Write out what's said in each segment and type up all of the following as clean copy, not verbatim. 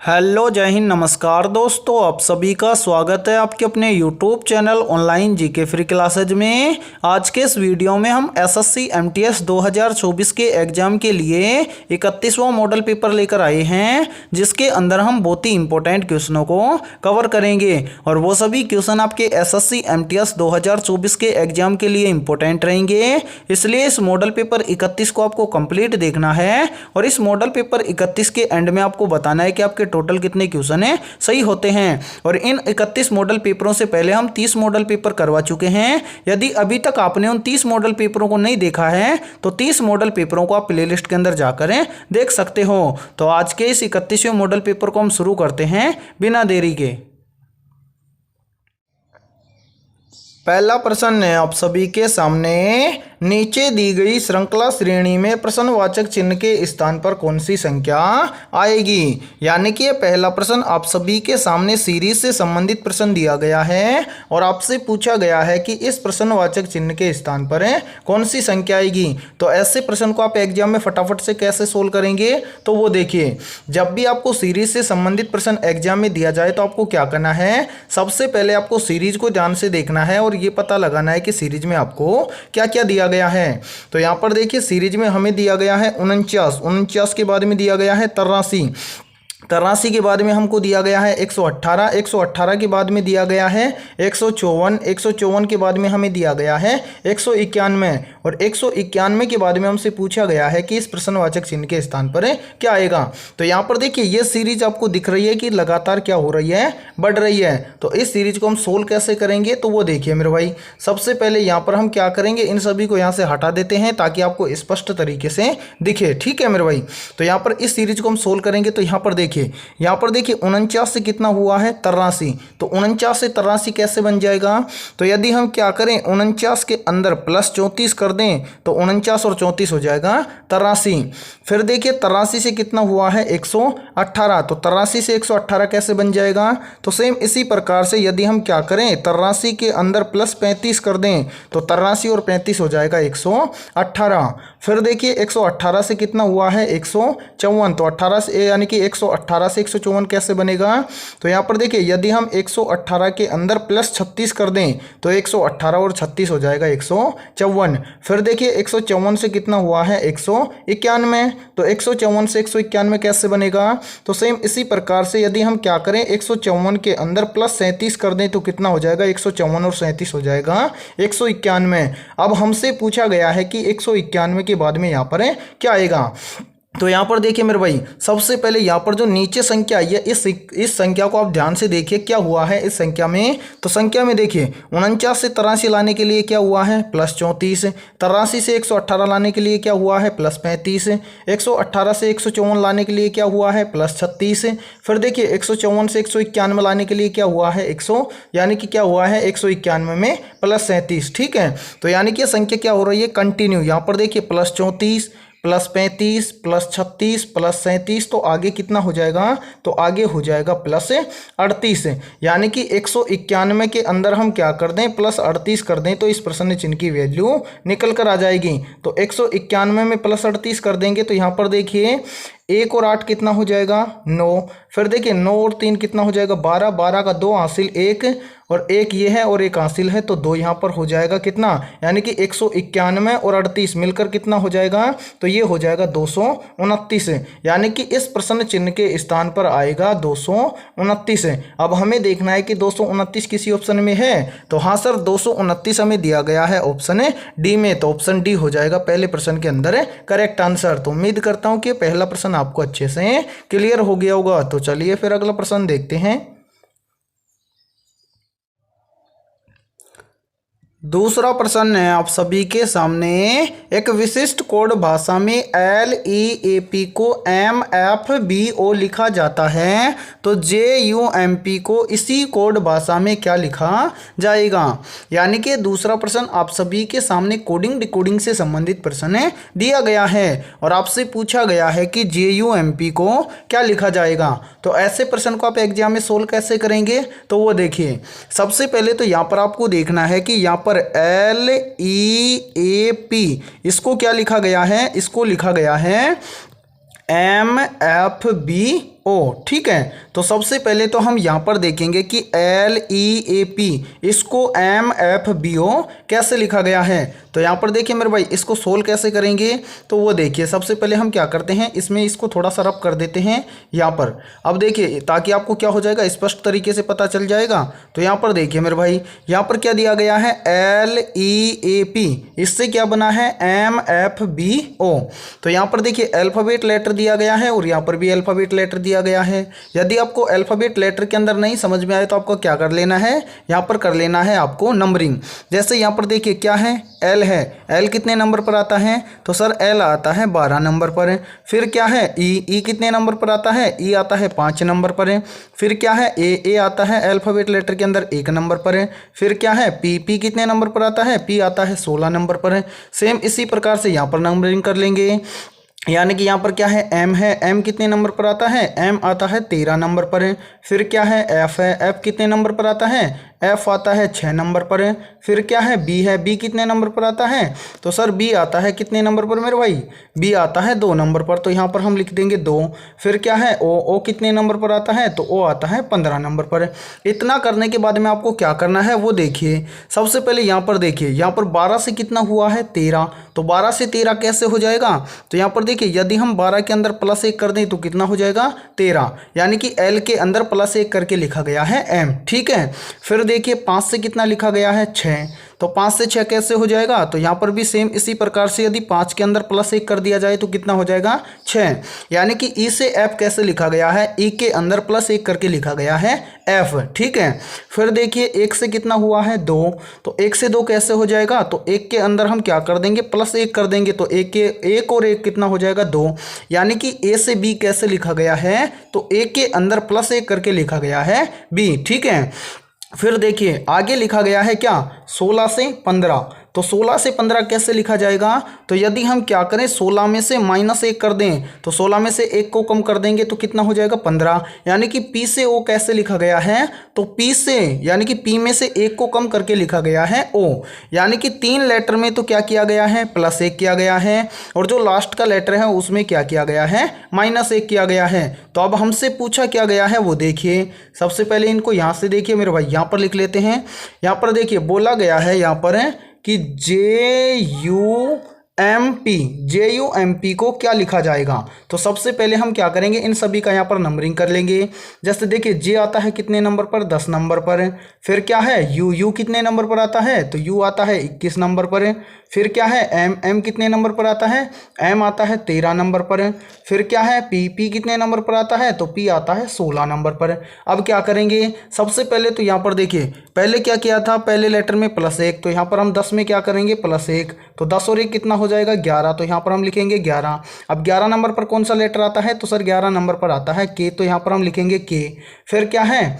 Hello जय हिंद नमस्कार दोस्तों, आप सभी का स्वागत है आपके अपने YouTube channel online GK free classes में। आज के इस वीडियो में हम एसएससी एमटीएस 2024 के एग्जाम के लिए 31वां मॉडल पेपर लेकर आए हैं, जिसके अंदर हम बहुत ही इंपॉर्टेंट क्वेश्चनों को कवर करेंगे और वो सभी क्वेश्चन आपके एसएससी एमटीएस 2024 के एग्जाम के लिए इंपॉर्टेंट रहेंगे। इसलिए इस मॉडल पेपर 31 को आपको कंप्लीट देखना है और इस मॉडल पेपर 31 के एंड में आपको बताना है कि आपके टोटल कितने क्वेश्चन है सही होते हैं। और इन 31 मॉडल पेपरों से पहले हम 30 मॉडल पेपर करवा चुके हैं। यदि अभी तक आपने उन 30 मॉडल पेपरों को नहीं देखा है तो 30 मॉडल पेपरों को आप प्लेलिस्ट के अंदर जाकर देख सकते हो। तो आज के इस 31वें मॉडल पेपर को हम शुरू करते हैं बिना देरी के। पहला प्रश्न है आप सभी के सामने, नीचे दी गई श्रृंखला श्रेणी में प्रश्नवाचक चिन्ह के स्थान पर कौन सी संख्या आएगी। यानी कि पहला प्रश्न आप सभी के सामने सीरीज से संबंधित प्रश्न दिया गया है और आपसे पूछा गया है कि इस प्रश्नवाचक चिन्ह के स्थान पर कौन सी संख्या आएगी। तो ऐसे प्रश्न को आप एग्जाम में फटाफट से कैसे सोल्व करेंगे, तो वो देखिए, जब भी आपको सीरीज से संबंधित प्रश्न एग्जाम में दिया जाए तो आपको क्या करना है, सबसे पहले आपको सीरीज को ध्यान से देखना है और ये पता लगाना है कि सीरीज में आपको क्या क्या दिया गया है। तो यहां पर देखिए, सीरीज में हमें दिया गया है 49 के बाद में दिया गया है 83 के बाद में हमको दिया गया है 118 के बाद में दिया गया है 154 के बाद में हमें दिया गया है 191 और 191 के बाद में हमसे पूछा गया है कि इस प्रश्नवाचक चिन्ह के स्थान पर क्या आएगा। तो यहाँ पर देखिए, ये सीरीज आपको दिख रही है कि लगातार क्या हो रही है, बढ़ रही है। तो इस सीरीज को हम सोल्व कैसे करेंगे, तो वो देखिए मेरे भाई, सबसे पहले यहाँ पर हम क्या करेंगे, इन सभी को यहाँ से हटा देते हैं ताकि आपको स्पष्ट तरीके से दिखे। ठीक है मेरे भाई, तो यहाँ पर इस सीरीज को हम सोल्व करेंगे। तो यहाँ पर देखिए, यहां पर देखिए 49 से कितना हुआ है 83, तो 49 से 83 कैसे बन जाएगा। तो यदि हम क्या करें, 49 के अंदर प्लस 34 कर दें तो 49 और 34 हो जाएगा 83। फिर देखिए 83 से कितना हुआ है 118, तो 83 से 118 कैसे बन जाएगा। तो सेम इसी प्रकार से यदि हम क्या करें, 83 के अंदर प्लस 35 कर दें तो 83 और 35 हो जाएगा 118। फिर देखिए 118 से कितना हुआ है 154, तो 18 से यानी कि 118 से 154 कैसे बनेगा। तो यहाँ पर देखिए, यदि हम 118 के अंदर प्लस 36 कर दें तो 118 और 36 हो जाएगा 154। फिर देखिए 154 से कितना हुआ है 191, तो 154 से 191 कैसे बनेगा। तो सेम इसी प्रकार से यदि हम क्या करें, 154 के अंदर प्लस 37 कर दें तो कितना हो जाएगा, 154 और 37 हो जाएगा 191। अब हमसे पूछा गया है कि 191 के बाद में यहाँ पर क्या आएगा। तो यहाँ पर देखिए मेरे भाई, सबसे पहले यहाँ पर जो नीचे संख्या आई है, इस संख्या को आप ध्यान से देखिए क्या हुआ है इस संख्या में। तो संख्या में देखिए 49 से 83 लाने के लिए क्या हुआ है प्लस 34, 83 से 118 लाने के लिए क्या हुआ है प्लस 35, 118 से 154 लाने के लिए क्या हुआ है प्लस 36। फिर देखिए 154 से 191 लाने के लिए क्या हुआ है 100, यानी कि क्या हुआ है 191 में प्लस 37। ठीक है, तो यानी कि संख्या क्या हो रही है कंटिन्यू। यहाँ पर देखिए प्लस 34 प्लस 35 प्लस 36 प्लस 37, तो आगे कितना हो जाएगा, तो आगे हो जाएगा प्लस 38। यानी कि 191 के अंदर हम क्या कर दें, प्लस 38 कर दें तो इस प्रश्न चिन्ह की वैल्यू निकल कर आ जाएगी। तो 191 में प्लस 38 कर देंगे तो यहाँ पर देखिए 1 और 8 कितना हो जाएगा 9। फिर देखिए 9 और 3 कितना हो जाएगा 12, 12 का 2 हासिल 1 और 1 ये है और 1 हासिल है, तो 2 यहाँ पर हो जाएगा कितना, यानी कि 191 और 38 मिलकर कितना हो जाएगा, तो ये हो जाएगा 229। यानी कि इस प्रश्न चिन्ह के स्थान पर आएगा 229। अब हमें देखना है कि 229 किसी ऑप्शन में है। तो हाँ सर, 229 हमें दिया गया है ऑप्शन डी में, तो ऑप्शन डी हो जाएगा पहले प्रश्न के अंदर करेक्ट आंसर। तो उम्मीद करता हूँ कि पहला प्रश्न आपको अच्छे से क्लियर हो गया होगा। तो चलिए फिर अगला प्रश्न देखते हैं। दूसरा प्रश्न है आप सभी के सामने, एक विशिष्ट कोड भाषा में LEAP को MFBO लिखा जाता है, तो JUMP को इसी कोड भाषा में क्या लिखा जाएगा। यानी कि दूसरा प्रश्न आप सभी के सामने कोडिंग डिकोडिंग से संबंधित प्रश्न दिया गया है और आपसे पूछा गया है कि JUMP को क्या लिखा जाएगा। तो ऐसे प्रश्न को आप एग्जाम में सोल्व कैसे करेंगे, तो वो देखिए, सबसे पहले तो यहाँ पर आपको देखना है कि यहाँ पर LEAP इसको क्या लिखा गया है, इसको लिखा गया है MFB ओ, ठीक है। तो सबसे पहले तो हम यहाँ पर देखेंगे कि LEAP इसको MFBO कैसे लिखा गया है। तो यहाँ पर देखिए मेरे भाई, इसको सोल्व कैसे करेंगे, तो वो देखिए सबसे पहले हम क्या करते हैं, इसमें इसको थोड़ा सा रब कर देते हैं यहाँ पर। अब देखिए ताकि आपको क्या हो जाएगा, स्पष्ट तरीके से पता चल जाएगा। तो यहाँ पर देखिए मेरे भाई, यहाँ पर क्या दिया गया है, LEAP, इससे क्या बना है, MFBO। तो यहाँ पर देखिए अल्फ़ाबेट लेटर दिया गया है और यहाँ पर भी अल्फ़ाबेट लेटर दिया गया है। यदि आपको अल्फ़ाबेट लेटर के अंदर नहीं समझ में आए तो आपको क्या कर लेना है, यहाँ पर कर लेना है आपको नंबरिंग। जैसे यहाँ पर देखिए क्या है, L है, L कितने नंबर पर आता है, तो सर L आता है 12 नंबर पर है। फिर क्या है, E कितने नंबर पर आता है, E आता है 5 नंबर पर है। फिर क्या है, A आता है अल्फ़ाबेट लेटर के अंदर 1 नंबर पर है। फिर क्या है, P कितने नंबर पर आता है, P आता है 16 नंबर पर है। सेम इसी प्रकार से यहाँ पर नंबरिंग कर लेंगे। यानी कि यहाँ पर क्या है, M है, M कितने नंबर पर आता है, M आता है 13 नंबर पर है। फिर क्या है, F है, F कितने नंबर पर आता है, F आता है 6 नंबर पर है। फिर क्या है, B है, B कितने नंबर पर आता है, तो सर B आता है कितने नंबर पर मेरे भाई, B आता है 2 नंबर पर, तो यहाँ पर हम लिख देंगे 2। फिर क्या है, O कितने नंबर पर आता है, तो O आता है 15 नंबर पर। इतना करने के बाद में आपको क्या करना है वो देखिए। सबसे पहले यहाँ पर देखिए, यहाँ पर 12 से कितना हुआ है, 13। तो 12 से 13 कैसे हो जाएगा, तो यहाँ पर देखिए यदि हम 12 के अंदर +1 कर दें तो कितना हो जाएगा, 13। यानी कि L के अंदर +1 करके लिखा गया है M, ठीक है। फिर देखिए 5 से कितना लिखा गया है, 6। तो 5 से 6 कैसे हो जाएगा, तो यहाँ पर भी सेम इसी प्रकार से यदि 5 के अंदर +1 कर दिया जाए तो कितना हो जाएगा, 6। यानी कि E से F कैसे लिखा गया है, E के अंदर +1 करके लिखा गया है F, ठीक है। फिर देखिए 1 से कितना हुआ है, 2। तो 1 से 2 कैसे हो जाएगा, तो 1 के अंदर हम क्या कर देंगे, +1 कर देंगे। तो 1 और 1 कितना हो जाएगा, 2। यानी कि A से B कैसे लिखा गया है, तो 1 के अंदर +1 करके लिखा गया है B, ठीक है। फिर देखिए आगे लिखा गया है क्या, 16 से 15। तो 16 से 15 कैसे लिखा जाएगा, तो यदि हम क्या करें, 16 में से -1 कर दें, तो 16 में से 1 को कम कर देंगे तो कितना हो जाएगा, 15। यानी कि P से O कैसे लिखा गया है, तो P से यानी कि P में से 1 को कम करके लिखा गया है O। यानी कि 3 लेटर में तो क्या किया गया है, +1 किया गया है, और जो लास्ट का लेटर है उसमें क्या किया गया है, -1 किया गया है। तो अब हमसे पूछा क्या गया है वो देखिए। सबसे पहले इनको यहाँ से देखिए मेरे भाई, यहाँ पर लिख लेते हैं। यहाँ पर देखिए बोला गया है यहाँ पर कि JUMP को क्या लिखा जाएगा। तो सबसे पहले हम क्या करेंगे, इन सभी का यहाँ पर नंबरिंग कर लेंगे। जैसे देखिए J आता है कितने नंबर पर, 10 नंबर पर। फिर क्या है, U कितने नंबर पर आता है, तो U आता है 21 नंबर पर। फिर क्या है, M कितने नंबर पर आता है, M आता है 13 नंबर पर। फिर क्या है, P कितने नंबर पर आता है, तो P आता है 16 नंबर पर। अब क्या करेंगे, सबसे पहले तो यहाँ पर देखिए पहले क्या किया था, पहले लेटर में +1, तो यहाँ पर हम 10 में क्या करेंगे, +1। तो 10 और 1 कितना हो जाएगा, 11। तो यहाँ पर हम लिखेंगे 11। अब 11 नंबर पर कौन सा लेटर आता है, तो सर 11 नंबर पर आता है K, तो यहाँ पर हम लिखेंगे K। फिर क्या है,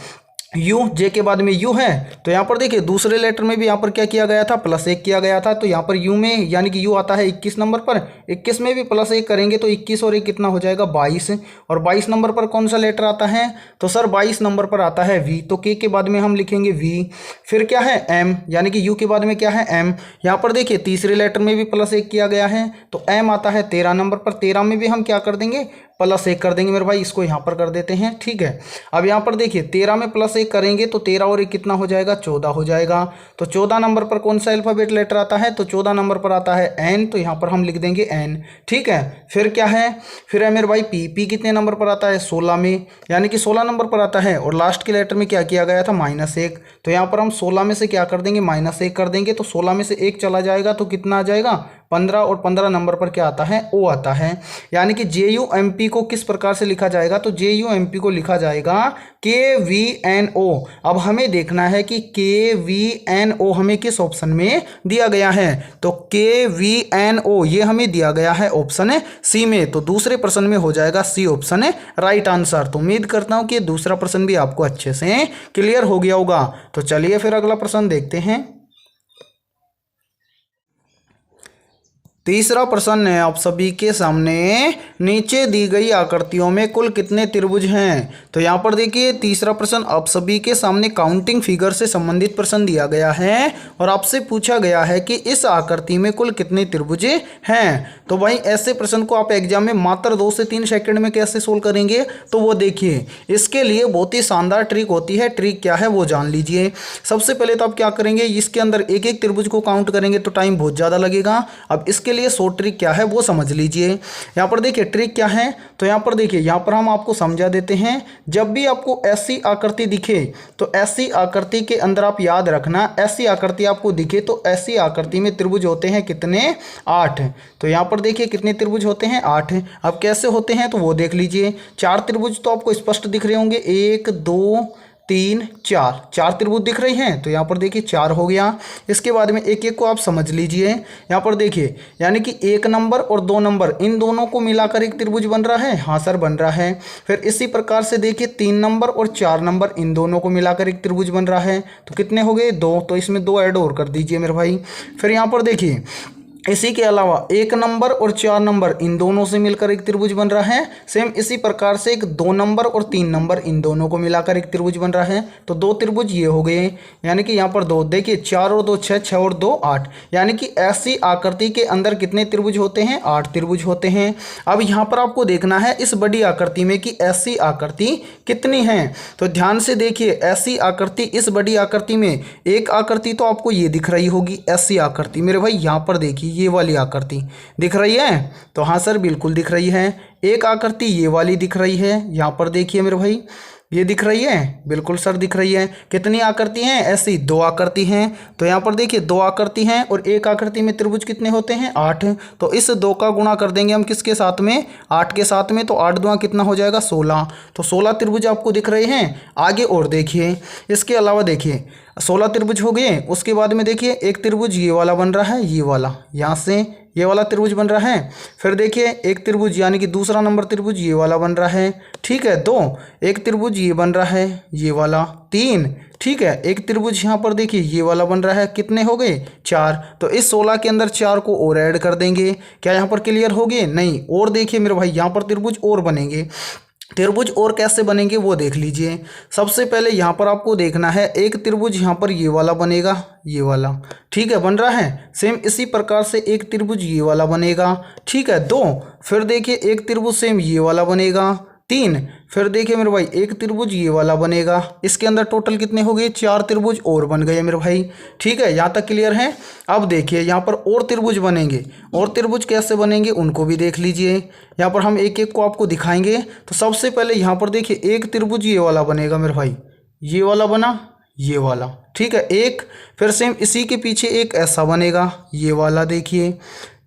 U, J के बाद में U है। तो यहाँ पर देखिए दूसरे लेटर में भी यहाँ पर क्या किया गया था, +1 किया गया था। तो यहाँ पर U में यानी कि U आता है 21 नंबर पर, 21 में भी +1 करेंगे तो 21 और 1 कितना हो जाएगा, 22। और 22 नंबर पर कौन सा लेटर आता है, तो सर 22 नंबर पर आता है V। तो K के बाद में हम लिखेंगे V। फिर क्या है, M, यानी कि U के बाद में क्या है, M। यहाँ पर देखिए तीसरे लेटर में भी +1 किया गया है, तो M आता है 13 नंबर पर। 13 में भी हम क्या कर देंगे, +1 कर देंगे मेरे भाई, इसको यहाँ पर कर देते हैं, ठीक है। अब यहाँ पर देखिए 13 में +1 करेंगे तो 13 और 1 कितना हो जाएगा, 14 हो जाएगा। तो 14 नंबर पर कौन सा अल्फ़ाबेट लेटर आता है, तो 14 नंबर पर आता है N, तो यहाँ पर हम लिख देंगे N, ठीक है। फिर क्या है, फिर है मेरे भाई P कितने नंबर पर आता है, 16 में, यानी कि 16 नंबर पर आता है। और लास्ट के लेटर में क्या किया गया था, -1। तो यहाँ पर हम 16 में से क्या कर देंगे, -1 कर देंगे। तो 16 में से 1 चला जाएगा तो कितना आ जाएगा, 15। और 15 नंबर पर क्या आता है, O आता है। यानी कि JUMP को किस प्रकार से लिखा जाएगा, तो JUMP को लिखा जाएगा KVNO। अब हमें देखना है कि KVNO हमें किस ऑप्शन में दिया गया है, तो KVNO ये हमें दिया गया है ऑप्शन C में। तो दूसरे प्रश्न में हो जाएगा C ऑप्शन राइट आंसर। तो उम्मीद करता हूँ कि दूसरा प्रश्न भी आपको अच्छे से क्लियर हो गया होगा। तो चलिए फिर अगला प्रश्न देखते हैं। तीसरा प्रश्न है आप सभी के सामने, नीचे दी गई आकृतियों में कुल कितने त्रिभुज हैं। तो यहाँ पर देखिए तीसरा प्रश्न आप सभी के सामने काउंटिंग फिगर से संबंधित प्रश्न दिया गया है और आपसे पूछा गया है कि इस आकृति में कुल कितने त्रिभुज हैं। तो भाई ऐसे प्रश्न को आप एग्जाम में मात्र 2 से 3 सेकंड में कैसे सोल्व करेंगे, तो वो देखिए इसके लिए बहुत ही शानदार ट्रिक होती है। ट्रिक क्या है वो जान लीजिए। सबसे पहले तो आप क्या करेंगे, इसके अंदर एक एक त्रिभुज को काउंट करेंगे तो टाइम बहुत ज़्यादा लगेगा। अब इसके लिए शॉर्ट ट्रिक क्या है वो समझ लीजिए। यहाँ पर देखिए ट्रिक क्या है, तो यहाँ पर देखिए यहाँ पर हम आपको समझा देते हैं। जब भी आपको ऐसी आकृति दिखे तो ऐसी आकृति के अंदर आप याद रखना, ऐसी आकृति आपको दिखे तो ऐसी आकृति में त्रिभुज होते हैं कितने, 8। तो यहाँ पर देखिए कितने त्रिभुज होते हैं, 8। अब कैसे होते हैं तो वो देख लीजिए। 4 त्रिभुज तो आपको स्पष्ट दिख रहे होंगे, 1 2 3 4 त्रिभुज दिख रही हैं। तो यहाँ पर देखिए 4 हो गया। इसके बाद में एक एक को आप समझ लीजिए। यहाँ पर देखिए यानी कि 1 नंबर और 2 नंबर इन दोनों को मिलाकर एक त्रिभुज बन रहा है। हाँ सर बन रहा है। फिर इसी प्रकार से देखिए 3 नंबर और 4 नंबर इन दोनों को मिलाकर एक त्रिभुज बन रहा है। तो कितने हो गए, 2। तो इसमें 2 ऐड और कर दीजिए मेरे भाई। फिर यहाँ पर देखिए इसी के अलावा 1 नंबर और 4 नंबर इन दोनों से मिलकर एक त्रिभुज बन रहा है। सेम इसी प्रकार से एक 2 नंबर और 3 नंबर इन दोनों को मिलाकर एक त्रिभुज बन रहा है। तो 2 त्रिभुज ये हो गए, यानी कि यहाँ पर 2 देखिए 4 और 2 6, 6 और 2 8, यानी कि ऐसी आकृति के अंदर कितने त्रिभुज होते हैं, 8 त्रिभुज होते हैं। अब यहाँ पर आपको देखना है इस बड़ी आकृति में कि ऐसी आकृति कितनी है। तो ध्यान से देखिए ऐसी आकृति, इस बड़ी आकृति में एक आकृति तो आपको ये दिख रही होगी, ऐसी आकृति मेरे भाई यहाँ पर देखिए ये वाली आकृति दिख रही है। तो हाँ सर बिल्कुल दिख रही है। एक आकृति ये वाली दिख रही है, यहाँ पर देखिए मेरे भाई ये दिख रही है, बिल्कुल सर दिख रही है। कितनी आकृति हैं, ऐसी 2 आकृति हैं। तो यहाँ पर देखिए 2 आकृति हैं और एक आकृति में त्रिभुज कितने होते हैं, 8। तो इस 2 का गुणा कर देंगे हम किसके साथ में, 8 के साथ में। तो 8 दूना कितना हो जाएगा, 16। तो 16 त्रिभुज आपको दिख रहे हैं। आगे और देखिए इसके अलावा देखिए 16 त्रिभुज हो गए। उसके बाद में देखिए एक त्रिभुज ये वाला बन रहा है, ये वाला यहाँ से ये वाला त्रिभुज बन रहा है। फिर देखिए एक त्रिभुज यानी कि दूसरा नंबर त्रिभुज ये वाला बन रहा है, ठीक है 2। एक त्रिभुज ये बन रहा है, ये वाला 3, ठीक है। एक त्रिभुज यहाँ पर देखिए ये वाला बन रहा है, कितने हो गए, 4। तो इस 16 के अंदर 4 को और ऐड कर देंगे। क्या यहाँ पर क्लियर हो गए, नहीं। और देखिए मेरे भाई यहाँ पर त्रिभुज और बनेंगे। त्रिभुज और कैसे बनेंगे वो देख लीजिए। सबसे पहले यहाँ पर आपको देखना है एक त्रिभुज यहाँ पर ये वाला बनेगा, ये वाला, ठीक है बन रहा है। सेम इसी प्रकार से एक त्रिभुज ये वाला बनेगा, ठीक है 2। फिर देखिए एक त्रिभुज सेम ये वाला बनेगा, 3। फिर देखिए मेरे भाई एक त्रिभुज ये वाला बनेगा। इसके अंदर टोटल कितने हो गए, 4 त्रिभुज और बन गए मेरे भाई, ठीक है। यहाँ तक क्लियर है। अब देखिए यहाँ पर और त्रिभुज बनेंगे। और त्रिभुज कैसे बनेंगे उनको भी देख लीजिए। यहाँ पर हम एक एक को आपको दिखाएंगे। तो सबसे पहले यहाँ पर देखिए एक त्रिभुज ये वाला बनेगा मेरे भाई, ये वाला बना, ये वाला, ठीक है एक। फिर सेम इसी के पीछे एक ऐसा बनेगा, ये वाला देखिए,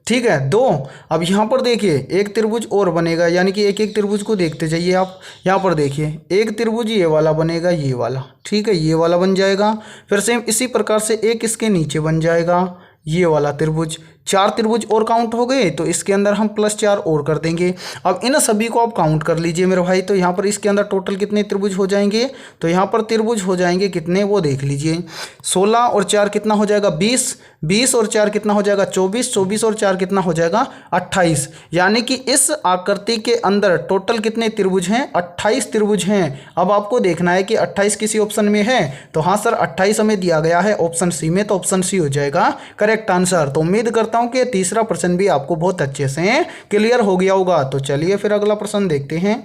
ठीक है 2। अब यहाँ पर देखिए एक त्रिभुज और बनेगा, यानी कि एक एक त्रिभुज को देखते जाइए आप। यहाँ पर देखिए एक त्रिभुज ये वाला बनेगा, ये वाला, ठीक है ये वाला बन जाएगा। फिर सेम इसी प्रकार से एक इसके नीचे बन जाएगा, ये वाला त्रिभुज। 4 त्रिभुज और काउंट हो गए। तो इसके अंदर हम +4 और कर देंगे। अब इन सभी को आप काउंट कर लीजिए मेरे भाई। तो यहाँ पर इसके अंदर टोटल कितने त्रिभुज हो जाएंगे, तो यहाँ पर त्रिभुज हो जाएंगे कितने वो देख लीजिए। 16 और 4 कितना हो जाएगा, 20। 20 और 4 कितना हो जाएगा, 24। 24 और 4 कितना हो जाएगा, 28। यानी कि इस आकृति के अंदर टोटल कितने त्रिभुज हैं, 28 त्रिभुज हैं। अब आपको देखना है कि 28 किसी ऑप्शन में है। तो हाँ सर 28 हमें दिया गया है ऑप्शन सी में। तो ऑप्शन सी हो जाएगा करेक्ट आंसर। तो उम्मीद करता हूं कि तीसरा प्रश्न भी आपको बहुत अच्छे से क्लियर हो गया होगा। तो चलिए फिर अगला प्रश्न देखते हैं।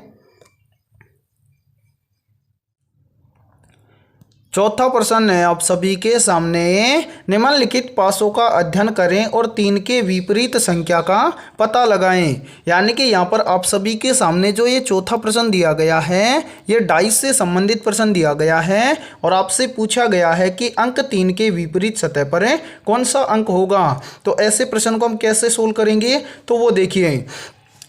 चौथा प्रश्न है आप सभी के सामने, निम्नलिखित पासों का अध्ययन करें और 3 के विपरीत संख्या का पता लगाएं। यानी कि यहाँ पर आप सभी के सामने जो ये चौथा प्रश्न दिया गया है, ये डाइस से संबंधित प्रश्न दिया गया है और आपसे पूछा गया है कि अंक 3 के विपरीत सतह पर कौन सा अंक होगा। तो ऐसे प्रश्न को हम कैसे सोल्व करेंगे, तो वो देखिए।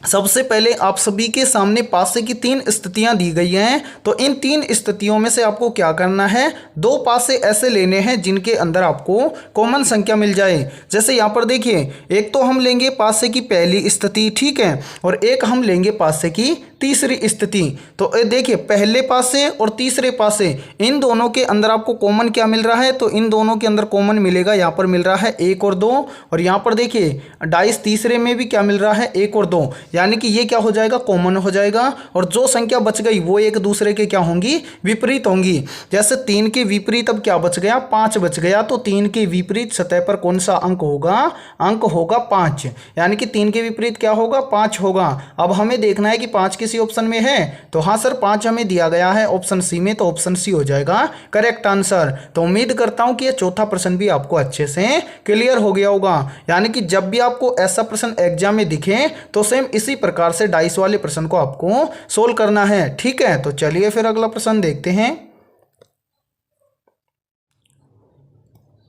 सबसे पहले आप सभी के सामने पासे की 3 स्थितियां दी गई हैं। तो इन 3 स्थितियों में से आपको क्या करना है, 2 पासे ऐसे लेने हैं जिनके अंदर आपको कॉमन संख्या मिल जाए। जैसे यहाँ पर देखिए एक तो हम लेंगे पासे की पहली स्थिति, ठीक है, और एक हम लेंगे पासे की तीसरी स्थिति। तो ये देखिए पहले पासे और तीसरे पासे इन दोनों के अंदर आपको कॉमन क्या मिल रहा है, तो इन दोनों के अंदर कॉमन मिलेगा, यहाँ पर मिल रहा है 1 और 2, और यहाँ पर देखिए डाइस तीसरे में भी क्या मिल रहा है 1 और 2, यानी कि ये क्या हो जाएगा कॉमन हो जाएगा, और जो संख्या बच गई वो एक दूसरे के क्या होंगी विपरीत होंगी। जैसे 3 के विपरीत अब क्या बच गया 5 बच गया, तो 3 के विपरीत सतह पर कौन सा अंक होगा, अंक होगा 5, यानी कि 3 के विपरीत क्या होगा 5 होगा। अब हमें देखना है कि 5 किसी ऑप्शन में है, तो हाँ सर 5 हमें दिया गया है ऑप्शन सी में, तो ऑप्शन सी हो जाएगा करेक्ट आंसर। तो उम्मीद करता हूं कि ये चौथा प्रश्न भी आपको अच्छे से क्लियर हो गया होगा। यानी कि जब भी आपको ऐसा प्रश्न एग्जाम में दिखे तो सेम इसी प्रकार से डाइस वाले प्रश्न को आपको सोल्व करना है, ठीक है। तो चलिए फिर अगला प्रश्न देखते हैं।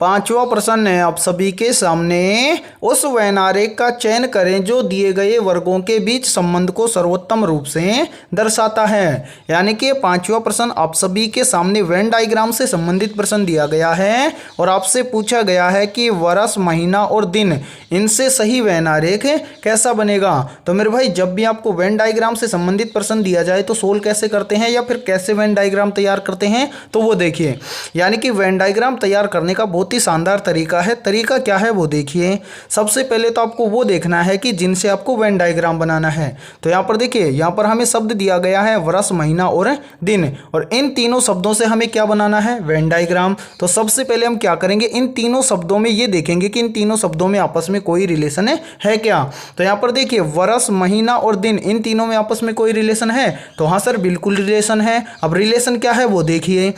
पांचवा प्रश्न है आप सभी के सामने, उस वैनारेख का चयन करें जो दिए गए वर्गों के बीच संबंध को सर्वोत्तम रूप से दर्शाता है। यानी कि पांचवा प्रश्न आप सभी के सामने वेन डायग्राम से संबंधित प्रश्न दिया गया है और आपसे पूछा गया है कि वर्ष महीना और दिन इनसे सही वैनारेख कैसा बनेगा। तो मेरे भाई जब भी आपको वेन डायग्राम से संबंधित प्रश्न दिया जाए तो सोल्व कैसे करते हैं या फिर कैसे वेन डायग्राम तैयार करते हैं, तो वो देखिए। यानी कि वेन डायग्राम तैयार करने का बहुत ही शानदार तरीका है। तरीका क्या है वो देखिए। सबसे पहले तो आपको वो देखना है कि जिनसे आपको वेन डायग्राम बनाना है। तो यहाँ पर देखिए, यहाँ पर हमें शब्द दिया गया है वर्ष महीना और दिन, और इन तीनों शब्दों से हमें क्या बनाना है वेन डायग्राम। तो सबसे पहले हम क्या करेंगे, इन तीनों शब्दों में ये देखेंगे कि इन तीनों शब्दों में आपस में कोई रिलेशन है क्या। तो यहाँ पर देखिए वर्ष महीना और दिन इन तीनों में आपस में कोई रिलेशन है, तो हाँ सर बिल्कुल रिलेशन है। अब रिलेशन क्या है वो देखिए।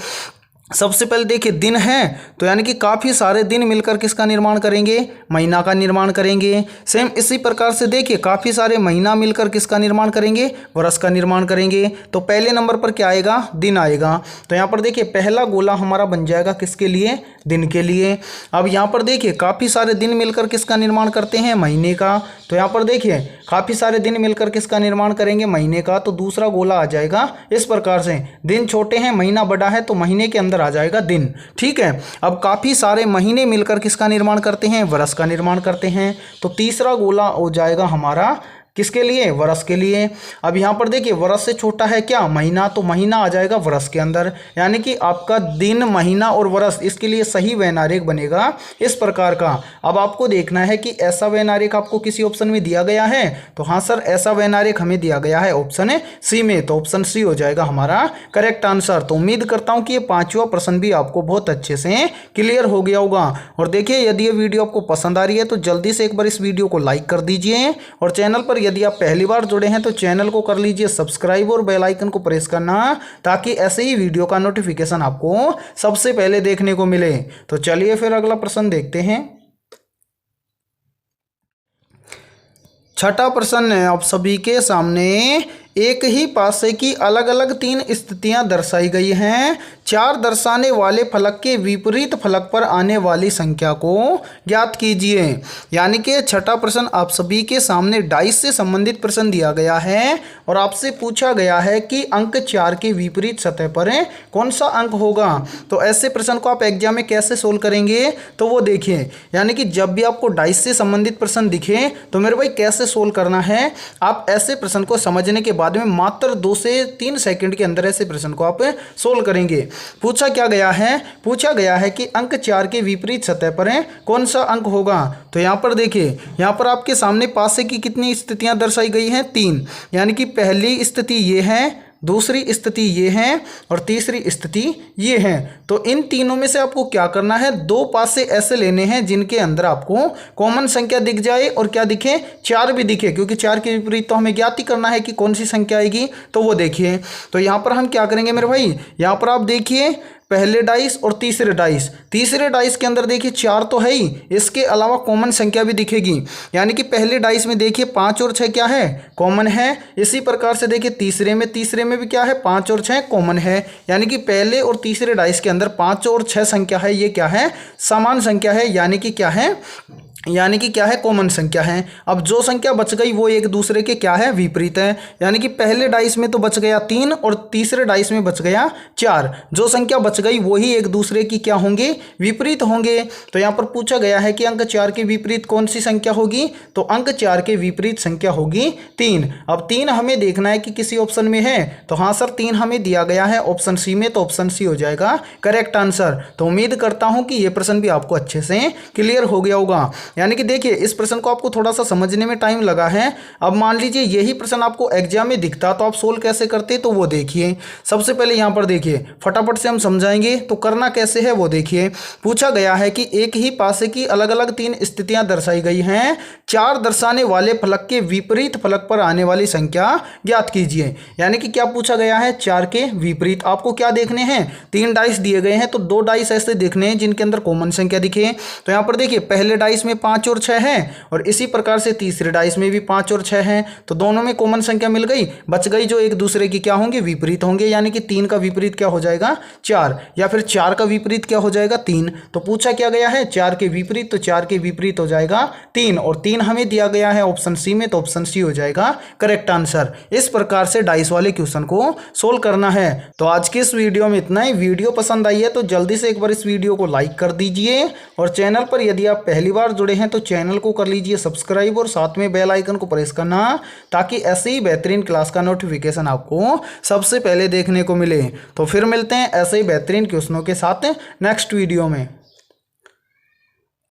सबसे पहले देखिए दिन है, तो यानी कि काफ़ी सारे दिन मिलकर किसका निर्माण करेंगे, महीना का निर्माण करेंगे। सेम इसी प्रकार से देखिए काफ़ी सारे महीना मिलकर किसका निर्माण करेंगे, वर्ष का निर्माण करेंगे। तो पहले नंबर पर क्या आएगा, दिन आएगा। तो यहाँ पर देखिए पहला गोला हमारा बन जाएगा किसके लिए, दिन के लिए। अब यहाँ पर देखिए काफ़ी सारे दिन मिलकर किसका निर्माण करते हैं, महीने का। तो यहाँ पर देखिए काफ़ी सारे दिन मिलकर किसका निर्माण करेंगे, महीने का। तो दूसरा गोला आ जाएगा इस प्रकार से, दिन छोटे हैं महीना बड़ा है, तो महीने के अंदर आ जाएगा दिन, ठीक है। अब काफ़ी सारे महीने मिलकर किसका निर्माण करते हैं, वर्ष का निर्माण करते हैं। तो तीसरा गोला हो जाएगा हमारा किसके लिए, वर्ष के लिए। अब यहाँ पर देखिए वर्ष से छोटा है क्या, महीना, तो महीना आ जाएगा वर्ष के अंदर। यानी कि आपका दिन महीना और वर्ष इसके लिए सही वैनारेख बनेगा इस प्रकार का। अब आपको देखना है कि ऐसा वैनारेख आपको किसी ऑप्शन में दिया गया है, तो हाँ सर ऐसा वैनारेख हमें दिया गया है ऑप्शन सी में, तो ऑप्शन सी हो जाएगा हमारा करेक्ट आंसर। तो उम्मीद करता हूँ कि ये पांचवा प्रश्न भी आपको बहुत अच्छे से क्लियर हो गया होगा। और देखिए यदि ये वीडियो आपको पसंद आ रही है तो जल्दी से एक बार इस वीडियो को लाइक कर दीजिए, और चैनल पर यदि आप पहली बार जुड़े हैं तो चैनल को कर लीजिए सब्सक्राइब और बेल आइकन को प्रेस करना, ताकि ऐसे ही वीडियो का नोटिफिकेशन आपको सबसे पहले देखने को मिले। तो चलिए फिर अगला प्रश्न देखते हैं। छठा प्रश्न है आप सभी के सामने, एक ही पासे की अलग अलग 3 स्थितियां दर्शाई गई हैं। 4 दर्शाने वाले फलक के विपरीत फलक पर आने वाली संख्या को ज्ञात कीजिए। यानी कि छठा प्रश्न आप सभी के सामने डाइस से संबंधित प्रश्न दिया गया है और आपसे पूछा गया है कि अंक 4 के विपरीत सतह पर कौन सा अंक होगा। तो ऐसे प्रश्न को आप एग्जाम में कैसे सोल्व करेंगे, तो वो देखिए। यानी कि जब भी आपको डाइस से संबंधित प्रश्न दिखे तो मेरे भाई कैसे सोल्व करना है, आप ऐसे प्रश्न को समझने के बाद में मात्र 2 से 3 सेकंड के अंदर ऐसे प्रश्न को आप सोल्व करेंगे। पूछा क्या गया है, पूछा गया है कि अंक 4 के विपरीत सतह पर कौन सा अंक होगा। तो यहाँ पर देखिए, यहाँ पर आपके सामने पासे की कितनी स्थितियां दर्शाई गई हैं, 3। यानी कि पहली स्थिति ये है, दूसरी स्थिति ये है और तीसरी स्थिति ये है। तो इन तीनों में से आपको क्या करना है, 2 पासे ऐसे लेने हैं जिनके अंदर आपको कॉमन संख्या दिख जाए और क्या दिखे, 4 भी दिखे, क्योंकि 4 के विपरीत तो हमें ज्ञात ही करना है कि कौन सी संख्या आएगी। तो वो देखिए, तो यहाँ पर हम क्या करेंगे मेरे भाई, यहाँ पर आप देखिए पहले डाइस और तीसरे डाइस। तीसरे डाइस के अंदर देखिए 4 तो है ही, इसके अलावा कॉमन संख्या भी दिखेगी। यानी कि पहले डाइस में देखिए 5 और 6 क्या है, कॉमन है। इसी प्रकार से देखिए तीसरे में भी क्या है, 5 और 6 कॉमन है। यानी कि पहले और तीसरे डाइस के अंदर 5 और 6 संख्या है, ये क्या है, समान संख्या है, यानी कि क्या है, यानी कि क्या है, कॉमन संख्या है। अब जो संख्या बच गई वो एक दूसरे के क्या है, विपरीत है। यानी कि पहले डाइस में तो बच गया 3 और तीसरे डाइस में बच गया 4। जो संख्या बच गई वही एक दूसरे की क्या होंगे, विपरीत होंगे। तो यहाँ पर पूछा गया है कि अंक 4 के विपरीत कौन सी संख्या होगी, तो अंक 4 के विपरीत संख्या होगी 3। अब 3 हमें देखना है कि किसी ऑप्शन में है, तो हाँ सर 3 हमें दिया गया है ऑप्शन सी में, तो ऑप्शन सी हो जाएगा करेक्ट आंसर। तो उम्मीद करता हूँ कि ये प्रश्न भी आपको अच्छे से क्लियर हो गया होगा। यानी कि देखिए इस प्रश्न को आपको थोड़ा सा समझने में टाइम लगा है। अब मान लीजिए यही प्रश्न आपको एग्जाम में दिखता तो आप सोल्व कैसे करते, तो वो देखिए। सबसे पहले यहाँ पर देखिए फटाफट से हम समझाएंगे, तो करना कैसे है वो देखिए। पूछा गया है कि एक ही पासे की अलग अलग 3 स्थितियां दर्शाई गई हैं, 4 दर्शाने वाले फलक के विपरीत फलक पर आने वाली संख्या ज्ञात कीजिए। यानी कि क्या पूछा गया है, 4 के विपरीत आपको क्या देखने हैं, 3 डाइस दिए गए हैं, तो 2 डाइस ऐसे देखने हैं जिनके अंदर कॉमन संख्या दिखे। तो यहाँ पर देखिए पहले डाइस में 5 और 6 है, और इसी प्रकार से तीसरे डाइस में भी 5 और 6 है, तो दोनों में कॉमन संख्या मिल गई, बच गई जो एक दूसरे की क्या होंगे, विपरीत होंगे। यानी कि 3 का विपरीत क्या हो जाएगा, 4, या फिर 4 का विपरीत क्या हो जाएगा, 3। तो पूछा क्या गया है, 4 के विपरीत, तो 4 के विपरीत हो जाएगा 3, और 3 हमें दिया गया है ऑप्शन सी में, तो ऑप्शन सी हो जाएगा करेक्ट आंसर। इस प्रकार से डाइस वाले क्वेश्चन को सोल्व करना है। तो आज के इस वीडियो में इतना ही। वीडियो पसंद आई है तो जल्दी से एक बार इस वीडियो को लाइक कर दीजिए, और चैनल पर यदि आप पहली बार जुड़े हैं तो चैनल को कर लीजिए सब्सक्राइब, और साथ में बेल आइकन को प्रेस करना, ताकि ऐसे ही बेहतरीन क्लास का नोटिफिकेशन आपको सबसे पहले देखने को मिले। तो फिर मिलते हैं ऐसे ही बेहतरीन क्वेश्चनों के साथ नेक्स्ट वीडियो में।